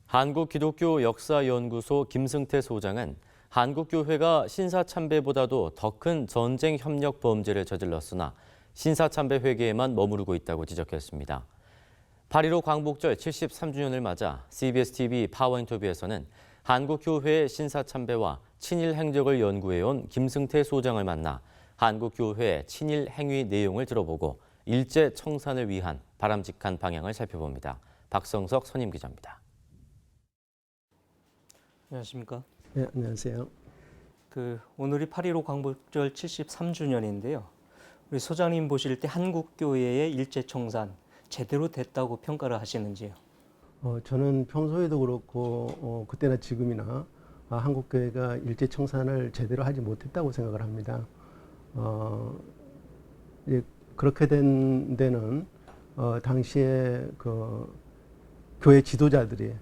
한국기독교역사연구소 김승태 소장은 한국교회가 신사참배보다도 더 큰 전쟁 협력 범죄를 저질렀으나 신사참배 회계에만 머무르고 있다고 지적했습니다. 8.15 광복절 73주년을 맞아 CBS-TV 파워인터뷰에서는 한국교회의 신사참배와 친일 행적을 연구해온 김승태 소장을 만나 한국교회의 친일 행위 내용을 들어보고 일제 청산을 위한 바람직한 방향을 살펴봅니다. 박성석 선임 기자입니다. 안녕하십니까? 네, 안녕하세요. 오늘이 8.15 광복절 73주년인데요. 우리 소장님 보실 때 한국교회의 일제청산 제대로 됐다고 평가를 하시는지요? 저는 평소에도 그렇고 그때나 지금이나 한국교회가 일제청산을 제대로 하지 못했다고 생각을 합니다. 그렇게 된 데는 당시에 그 교회 지도자들이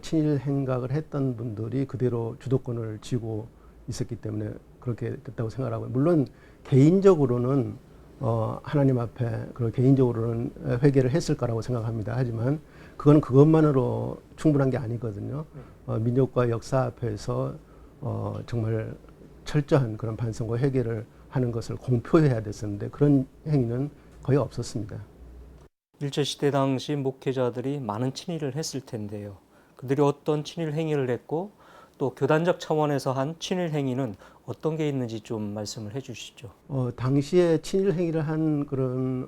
친일 행각을 했던 분들이 그대로 주도권을 쥐고 있었기 때문에 그렇게 됐다고 생각하고요. 물론 개인적으로는 하나님 앞에 그리고 개인적으로는 회개를 했을 거라고 생각합니다. 하지만 그건 그것만으로 충분한 게 아니거든요. 민족과 역사 앞에서 정말 철저한 그런 반성과 회개를 하는 것을 공표해야 됐었는데 그런 행위는 거의 없었습니다. 일제시대 당시 목회자들이 많은 친일을 했을 텐데요. 그들이 어떤 친일 행위를 했고 또 교단적 차원에서 한 친일 행위는 어떤 게 있는지 좀 말씀을 해 주시죠. 당시에 친일 행위를 한 그런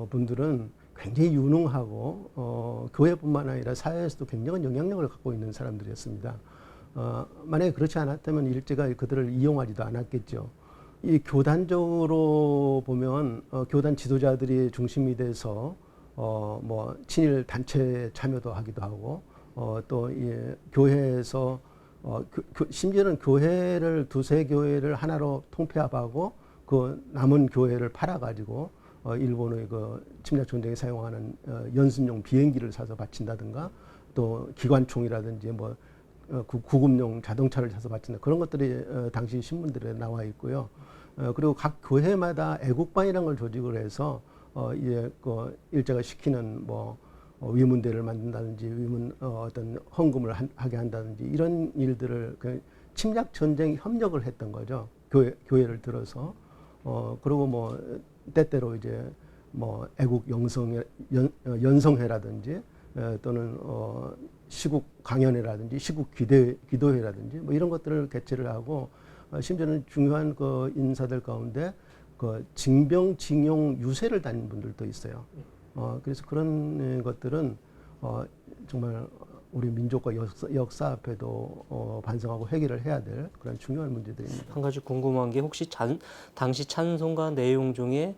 분들은 굉장히 유능하고 교회뿐만 아니라 사회에서도 굉장한 영향력을 갖고 있는 사람들이었습니다. 만약에 그렇지 않았다면 일제가 그들을 이용하지도 않았겠죠. 이 교단적으로 보면 교단 지도자들이 중심이 돼서 뭐 친일 단체에 참여도 하기도 하고 또 교회에서 심지어는 교회를 두세 교회를 하나로 통폐합하고 그 남은 교회를 팔아가지고 일본의 그 침략 전쟁에 사용하는 연습용 비행기를 사서 바친다든가 또 기관총이라든지 뭐 구급용 자동차를 사서 바친다 그런 것들이 당시 신문들에 나와 있고요. 그리고 각 교회마다 애국반이라는 걸 조직을 해서 그 일제가 시키는 뭐 위문대를 만든다든지 어떤 헌금을 하게 한다든지 이런 일들을 그 침략 전쟁 협력을 했던 거죠. 교회를 들어서 그리고 뭐 때때로 이제 뭐 애국 연성회라든지 또는 시국 강연회라든지 시국 기도회라든지 뭐 이런 것들을 개최를 하고 심지어는 중요한 그 인사들 가운데 그 징병징용 유세를 다닌 분들도 있어요. 그래서 그런 것들은 정말 우리 민족과 역사 앞에도 반성하고 회개를 해야 될 그런 중요한 문제들입니다. 한 가지 궁금한 게 혹시 당시 찬송가 내용 중에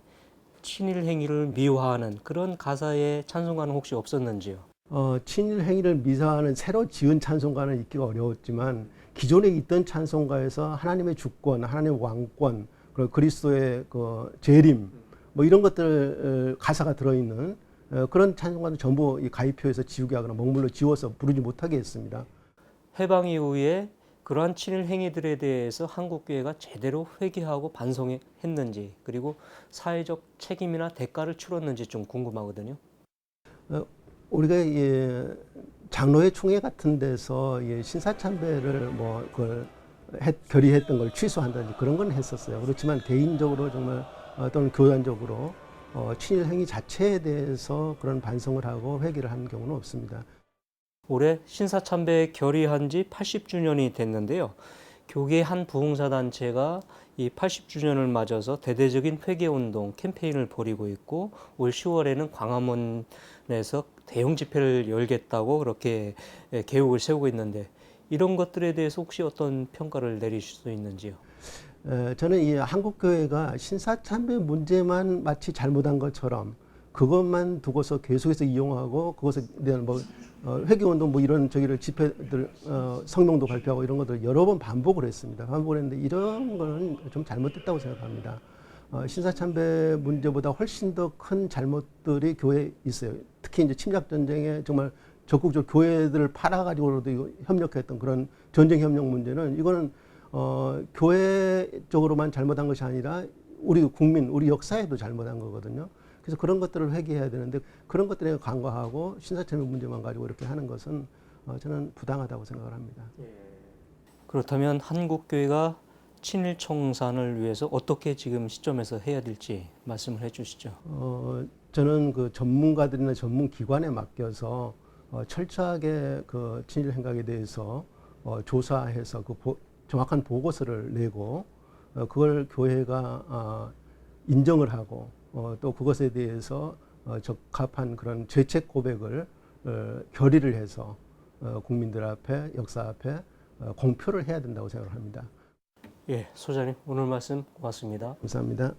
친일 행위를 미화하는 그런 가사의 찬송가는 혹시 없었는지요? 친일 행위를 미화하는 새로 지은 찬송가는 있기가 어려웠지만 기존에 있던 찬송가에서 하나님의 주권, 하나님의 왕권, 그리고 그리스도의 그 재림 뭐 이런 것들 가사가 들어있는 그런 찬송가는 전부 이 가입표에서 지우게 하거나 먹물로 지워서 부르지 못하게 했습니다. 해방 이후에 그러한 친일 행위들에 대해서 한국교회가 제대로 회개하고 반성했는지 그리고 사회적 책임이나 대가를 치렀는지 좀 궁금하거든요. 우리가 장로회 총회 같은 데서 신사참배를 뭐 그걸 결의했던 걸 취소한다든지 그런 건 했었어요. 그렇지만 개인적으로 정말 또는 교단적으로 친일 행위 자체에 대해서 그런 반성을 하고 회개를 한 경우는 없습니다. 올해 신사참배 결의한 지 80주년이 됐는데요. 교계 한 부흥사단체가 이 80주년을 맞아서 대대적인 회개운동 캠페인을 벌이고 있고 올 10월에는 광화문에서 대형 집회를 열겠다고 그렇게 계획을 세우고 있는데 이런 것들에 대해서 혹시 어떤 평가를 내리실 수 있는지요? 저는 이 한국교회가 신사참배 문제만 마치 잘못한 것처럼 그것만 두고서 계속해서 이용하고 그것에 대한 뭐 회개운동 뭐 이런 저기를 집회들 성명도 발표하고 이런 것들 여러 번 반복을 했습니다. 반복을 했는데 이런 거는 좀 잘못됐다고 생각합니다. 신사참배 문제보다 훨씬 더 큰 잘못들이 교회에 있어요. 특히 이제 침략 전쟁에 정말 적극적으로 교회들을 팔아가지고도 협력했던 그런 전쟁 협력 문제는 이거는 교회 쪽으로만 잘못한 것이 아니라 우리 국민, 우리 역사에도 잘못한 거거든요. 그래서 그런 것들을 회개해야 되는데 그런 것들에 간과하고 신사참배 문제만 가지고 이렇게 하는 것은 저는 부당하다고 생각을 합니다. 그렇다면 한국교회가 친일 청산을 위해서 어떻게 지금 시점에서 해야 될지 말씀을 해주시죠. 저는 그 전문가들이나 전문기관에 맡겨서 철저하게 그 친일 행각에 대해서 조사해서 그 정확한 보고서를 내고 그걸 교회가 인정을 하고 또 그것에 대해서 적합한 그런 죄책 고백을 결의를 해서 국민들 앞에 역사 앞에 공표를 해야 된다고 생각을 합니다. 예, 소장님 오늘 말씀 고맙습니다. 감사합니다.